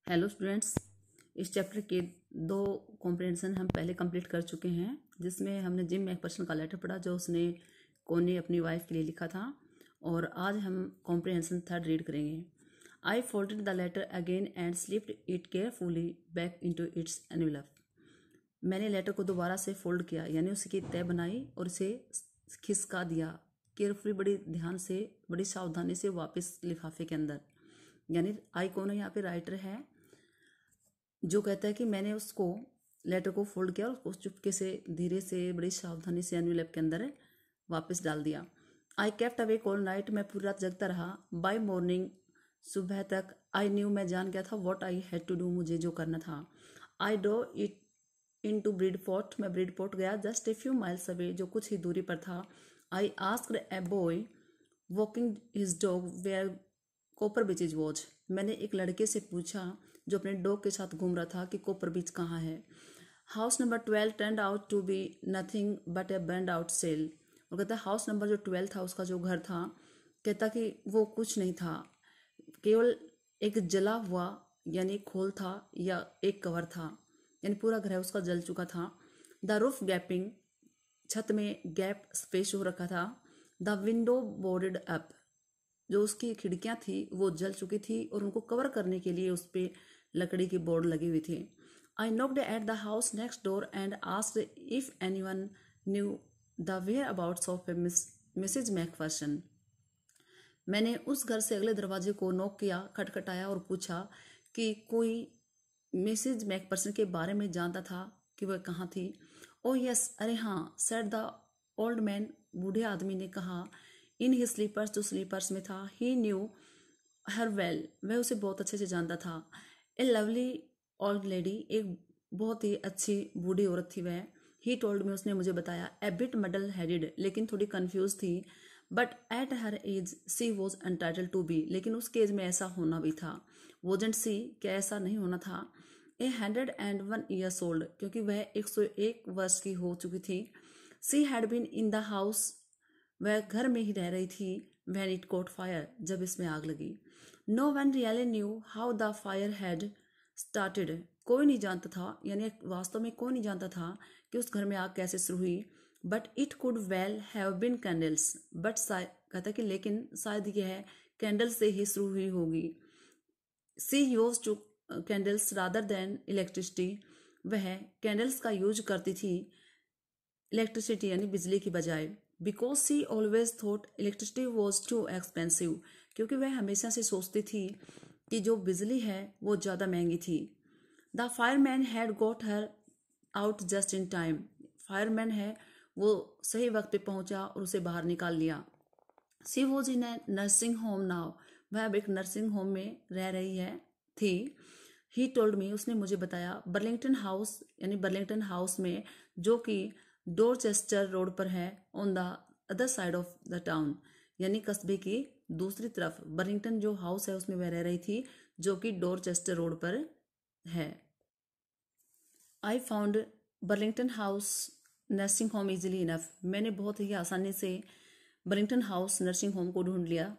Hello students, इस chapter के 2 comprehension हम पहले कंप्लीट कर चुके हैं, जिसमें हमने जिम मैकपर्सन का लेटर पढ़ा जो उसने कोने अपनी वाइफ के लिए लिखा था। और आज हम कॉम्प्रिहेंशन 3 रीड करेंगे। I folded the letter again and slipped it carefully back into its envelope. मैंने लेटर को दोबारा से फोल्ड किया, यानी उसकी तह बनाई और इसे खिसका दिया केयरफुली, बड़ी ध्यान से, बड़ी सावधानी से वापस लिफाफे के अंदर। यानी आई कौन है? यहाँ पे राइटर है जो कहता है कि मैंने उसको लेटर को फोल्ड किया और उसको चुपके से, धीरे से, बड़ी सावधानी से एनवेलप के अंदर वापस डाल दिया। I kept awake all night, मैं पूरी रात जगता रहा। बाय मॉर्निंग, सुबह तक, आई न्यू, मैं जान गया था what I had to do, मुझे जो करना था। I drove it into Bridport, मैं ब्रिडपोर्ट गया, just a few miles away, जो कुछ ही दूरी पर था। I asked a boy walking his dog where Copper Beech was, मैंने एक लड़के से पूछा जो अपने डॉग के साथ घूम रहा था कि कोपर बीच कहाँ है। House number 12 turned out to be nothing but a burned out shell, और कहता हाउस नंबर जो 12 था, उसका जो घर था, कहता कि वो कुछ नहीं था, केवल एक जला हुआ यानी खोल था या एक कवर था, यानी पूरा घर है उसका जल चुका था। द रूफ गैपिंग, छत में गैप स्पेस हो रखा था। द विंडो बोर्डेड अप, जो उसकी खिड़कियां थी वो जल चुकी थी और उनको कवर करने के लिए उस पर लकड़ी की बोर्ड लगी हुई थी। I knocked at the house next door and asked if anyone knew the whereabouts of Mrs McPherson, मैंने उस घर से अगले दरवाजे को नॉक किया, खटखटाया और पूछा कि कोई मिसेज मैकफर्सन के बारे में जानता था कि वह कहाँ थी। ओ यस, अरे हाँ, सेड द ओल्ड मैन, बूढ़े आदमी ने कहा। इन ही स्लीपर्स, जो स्लीपर्स में था। ही न्यू हर वेल, वह उसे बहुत अच्छे से जानता था। ए लवली ओल्ड लेडी, एक बहुत ही अच्छी बूढ़ी औरत थी वह। ही टोल्ड मी, उसने मुझे बताया। ए बिट मडल हेडेड, लेकिन थोड़ी कंफ्यूज थी। But at her age she was entitled to be, लेकिन उसके एज में ऐसा होना भी था। वोजेंट सी, क्या ऐसा नहीं होना था। ए 101 ईयर्स ओल्ड, क्योंकि वह 101 वर्ष की हो चुकी थी। She had been in the house, वह घर में ही रह रही थी। वैन इट कॉट फायर, जब इसमें आग लगी। No one really knew how the fire had started, कोई नहीं जानता था, यानी वास्तव में कोई नहीं जानता था कि उस घर में आग कैसे शुरू हुई। But it could well have been candles, but कहता कि लेकिन शायद यह कैंडल से ही शुरू हुई होगी। She use to candles rather than electricity, वह कैंडल्स का यूज करती थी इलेक्ट्रिसिटी यानी बिजली की बजाय। Because she always thought electricity was too expensive, क्योंकि वह हमेशा से सोचती थी कि जो बिजली है वो ज़्यादा महंगी थी। The fireman had got her out just in time, fireman है वो सही वक्त पे पहुंचा और उसे बाहर निकाल लिया। She was in a nursing home now, वह अब एक नर्सिंग होम में रह रही है थी। ही टोल्ड मी, उसने मुझे बताया। बर्लिंगटन हाउस, यानी बर्लिंगटन हाउस में, जो कि डोरचेस्टर रोड पर है, on the other side of the town, यानी कस्बे की दूसरी तरफ। बर्लिंगटन जो हाउस है उसमें वह रह रही थी, जो कि डोरचेस्टर रोड पर है। I found Burlington house nursing home easily enough, मैंने बहुत ही आसानी से बर्लिंगटन हाउस नर्सिंग होम को ढूंढ लिया।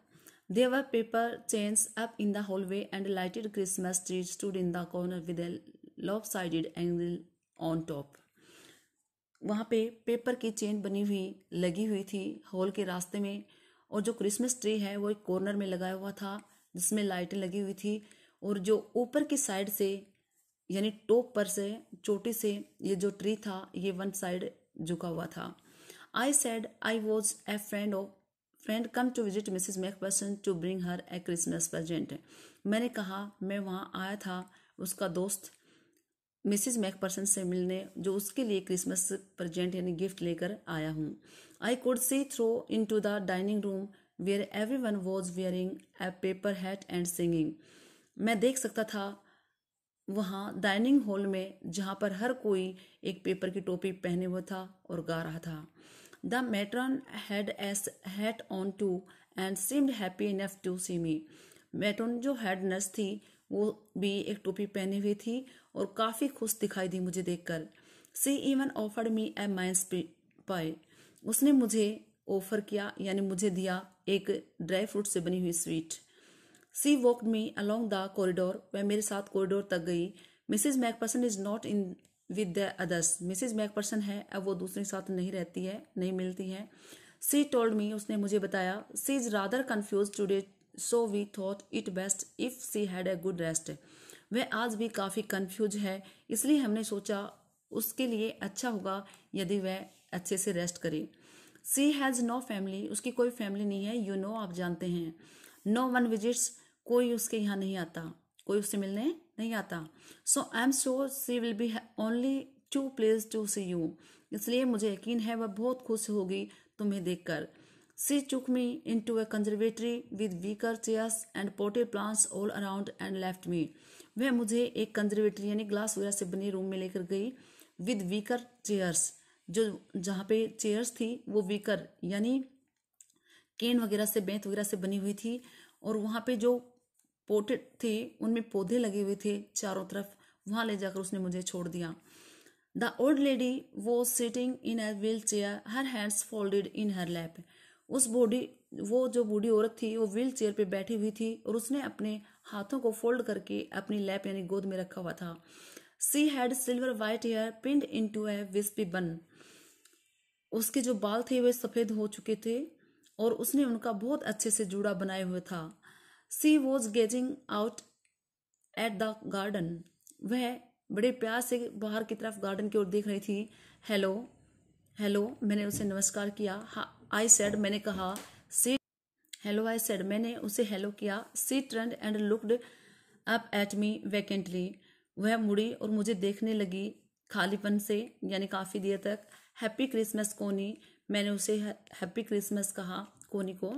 There were paper chains up in the hallway and lighted Christmas tree stood in the corner with a lopsided angel on top, वहाँ पे paper की चेन बनी हुई लगी हुई थी हॉल के रास्ते में, और जो क्रिसमस ट्री है वो एक कॉर्नर में लगाया हुआ था जिसमें लाइटें लगी हुई थी, और जो ऊपर की साइड से यानी टॉप पर से, चोटी से, ये जो ट्री था ये वन साइड झुका हुआ था। I said I was a friend come to visit Mrs McPherson to bring her a Christmas present, मैंने कहा मैं वहाँ आया था उसका दोस्त मिसिज मैकपर्सन से मिलने, जो उसके लिए क्रिसमस प्रेजेंट यानी गिफ्ट लेकर आया हूँ। I could see through into the dining room where everyone was wearing a paper hat and singing, मैं देख सकता था वहाँ डाइनिंग हॉल में, जहाँ पर हर कोई एक पेपर की टोपी पहने हुआ था और गा रहा था। The matron had a hat on too and seemed happy enough to see me, matron जो हेड नर्स थी वो भी एक टोपी पहनी हुई थी और काफ़ी खुश दिखाई दी मुझे देखकर। सी इवन ऑफर्ड मी ए माइंस पाई, उसने मुझे ऑफर किया यानी मुझे दिया एक ड्राई फ्रूट से बनी हुई sweet. She walked me along the corridor, वह मेरे साथ कॉरिडोर तक गई। Mrs McPherson is not in with the others, Mrs McPherson है, अब वो दूसरे के साथ नहीं रहती है, नहीं मिलती है। सी टोल्ड मी, उसने मुझे बताया, she is rather confuse today so we thought it best if she had a good rest, वह आज भी काफ़ी कन्फ्यूज है, इसलिए हमने सोचा उसके लिए अच्छा होगा यदि वह अच्छे से रेस्ट करे। सी हैज़ नो फैमिली, उसकी कोई फैमिली नहीं है, यू नो, आप जानते हैं। नो वन विजिट्स, कोई उसके यहाँ नहीं आता, कोई उससे मिलने नहीं आता। So I am sure she will be only too please to see you, इसलिए मुझे यकीन है वह बहुत खुश होगी तुम्हें देखकर। She took me into a conservatory with wicker chairs and potted plants all around and left me, वह मुझे एक कंजर्वेटरी यानी ग्लास वगैरह से बने रूम में लेकर गई। विद वीकर चेयर्स, जो जहाँ पे चेयर्स थी वो वीकर यानी केन वगैरह से, बेंत वगैरह से बनी हुई थी, और वहाँ पे जो पोटेड थे उनमें पौधे लगे हुए थे चारों तरफ, वहाँ ले जाकर उसने मुझे छोड़ दिया। The old lady was sitting in a wheel chair, her hands folded in her lap, वो जो बूढ़ी औरत थी वो व्हील चेयर पे बैठी हुई थी और उसने अपने हाथों को फोल्ड करके अपनी लैप यानी गोद में रखा हुआ था। She had silver white hair pinned into a wispy bun, उसके जो बाल थे वे सफेद हो चुके थे और उसने उनका बहुत अच्छे से जूड़ा बनाए हुए था। She was gazing out at the garden, वह बड़े प्यार से बाहर की तरफ गार्डन की ओर देख रही थी। हेलो हेलो, मैंने उसे नमस्कार किया। आई सेड, मैंने कहा। सी हेलो आई सेड, मैंने उसे हेलो किया। She turned and looked up at me vacantly, वह मुड़ी और मुझे देखने लगी खालीपन से यानी काफ़ी देर तक। हैप्पी क्रिसमस कोनी, मैंने उसे हैप्पी क्रिसमस कहा कोनी को।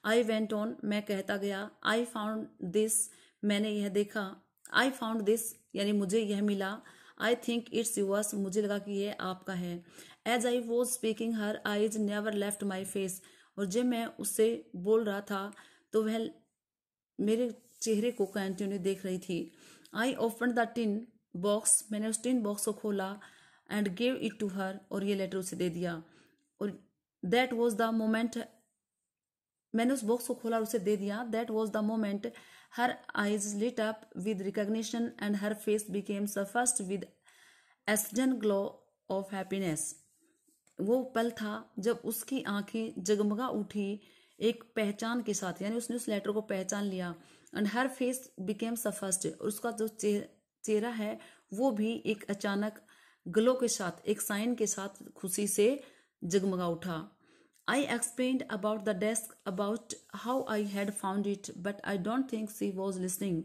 आई वेंट ऑन, मैं कहता गया। आई फाउंड दिस, मैंने यह देखा। आई फाउंड दिस यानी मुझे यह मिला। आई थिंक इट्स यूअर्स, मुझे लगा कि यह आपका है। As I was speaking her eyes never left my face, और जब मैं उससे बोल रहा था तो वह मेरे चेहरे को कंटिन्यू देख रही थी। I open the tin box, मैंने उस टिन बॉक्स को खोला and give it to her, और ये लेटर उसे दे दिया। और दैट वॉज द मोमेंट, मैंने उस बॉक्स को खोला और उसे दे दिया। That was the moment her eyes lit up with recognition and her face became suffused with a sudden glow of happiness, वो पल था जब उसकी आंखें जगमगा उठी एक पहचान के साथ, यानी उसने उस लेटर को पहचान लिया। एंड हर फेस बिकेम सफर्स्ट, और उसका जो चेहरा है वो भी एक अचानक ग्लो के साथ, एक साइन के साथ खुशी से जगमगा उठा। I explained about the desk, about how I had found it, but I don't think she was listening,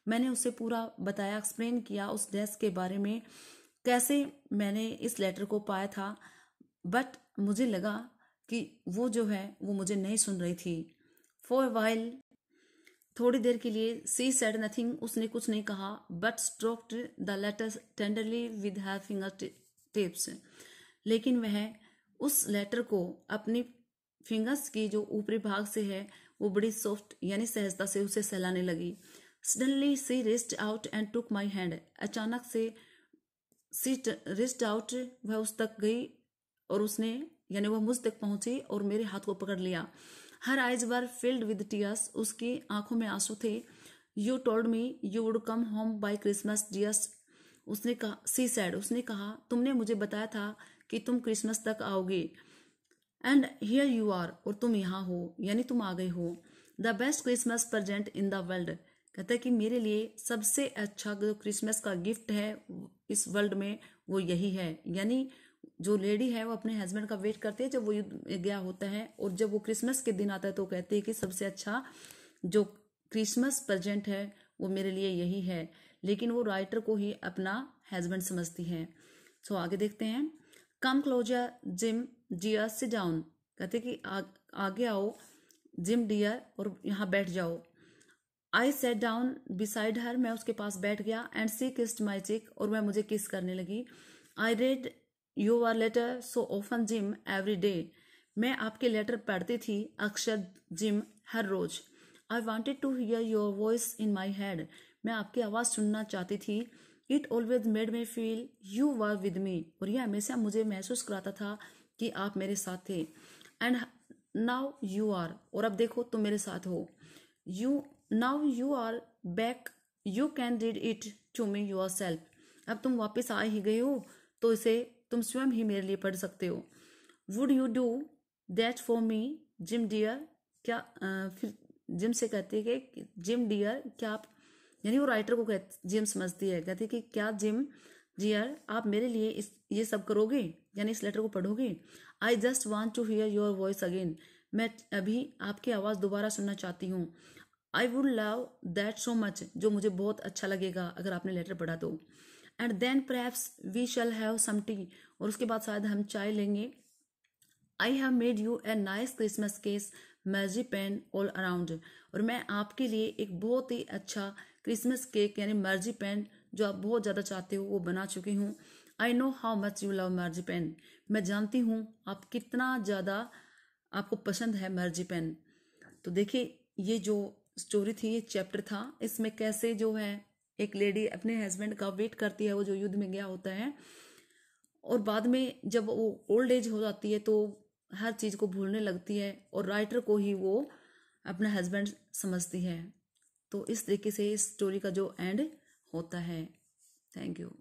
मैंने उसे पूरा बताया, एक्सप्लेन किया उस डेस्क के बारे में, कैसे मैंने इस लेटर को पाया था, बट मुझे लगा कि वो जो है वो मुझे नहीं सुन रही थी। फॉर वाइल, थोड़ी देर के लिए, सी सेड नथिंग, उसने कुछ नहीं कहा, but stroked the letter tenderly with her fingertips, लेकिन वह उस लेटर को अपनी फिंगर्स की जो ऊपरी भाग से है वो बड़ी सॉफ्ट यानी सहजता से उसे सहलाने लगी। Suddenly she reached out and took my hand, अचानक से सी रिस्ट आउट, वह उस तक गई और उसने यानी वह मुझ तक पहुंची और मेरे हाथ को पकड़ लिया। Her eyes were filled with tears, उसकी आंखों में आंसू थे। You told me you would come home by Christmas dears, उसने कहा, सी सैड, उसने कहा तुमने मुझे बताया था कि तुम क्रिसमस तक आओगे, एंड हियर यू आर, और तुम यहाँ हो यानी तुम आ गए हो। The best Christmas present in the world, कहता है कि मेरे लिए सबसे अच्छा जो क्रिसमस का गिफ्ट है इस वर्ल्ड में वो यही है, यानी जो लेडी है वो अपने हस्बैंड का वेट करती है जब वो युद्ध गया होता है, और जब वो क्रिसमस के दिन आता है तो कहते हैं कि सबसे अच्छा जो क्रिसमस प्रेजेंट है वो मेरे लिए यही है, लेकिन वो राइटर को ही अपना हस्बैंड समझती है। सो आगे देखते हैं। Come closer Jim dear sit down, कहते कि आगे आओ जिम डियर और यहाँ बैठ जाओ। आई सेट डाउन बिसाइड हर, मैं उसके पास बैठ गया, एंड सी किस्ड माई चिक, और वह मुझे किस करने लगी। I read your letter so often Jim every day, मैं आपके लेटर पढ़ती थी अक्सर जिम हर रोज। I wanted to hear your voice in my head, मैं आपकी आवाज़ सुनना चाहती थी। It always made me feel you were with me, और यह हमेशा मुझे महसूस कराता था कि आप मेरे साथ थे। एंड नाउ यू आर, और अब देखो तुम मेरे साथ हो। You now you are back, you can read it to me yourself. अब तुम वापस आ ही गए हो तो इसे तुम स्वयं ही मेरे लिए पढ़ सकते हो। Would you do that for me Jim dear, क्या फिर जिम से कहती है कि जिम डियर क्या आप, यानी वो राइटर को जिम समझती है, कहती है कि क्या जिम डियर आप मेरे लिए ये सब करोगे, यानी इस लेटर को पढ़ोगे। I just want to hear your voice again, मैं अभी आपकी आवाज़ दोबारा सुनना चाहती हूँ। I would love that so much, जो मुझे बहुत अच्छा लगेगा अगर आपने लेटर पढ़ा तो। And then perhaps we shall have some tea, और उसके बाद शायद हम चाय लेंगे। I have made you a nice Christmas cake Maisie pen all around, और मैं आपके लिए एक बहुत ही अच्छा क्रिसमस केक यानी मर्जी पेन जो आप बहुत ज़्यादा चाहते हो वो बना चुकी हूँ। I know how much you love मर्जी पेन, मैं जानती हूँ आप कितना ज़्यादा आपको पसंद है मर्जी पेन। तो देखिए ये जो स्टोरी थी, ये चैप्टर था, इसमें कैसे जो है एक लेडी अपने हस्बैंड का वेट करती है, वो जो युद्ध में गया होता है, और बाद में जब वो ओल्ड एज हो जाती है तो हर चीज़ को भूलने लगती है और राइटर को ही वो अपना हस्बैंड समझती है। तो इस तरीके से इस स्टोरी का जो एंड होता है। Thank you.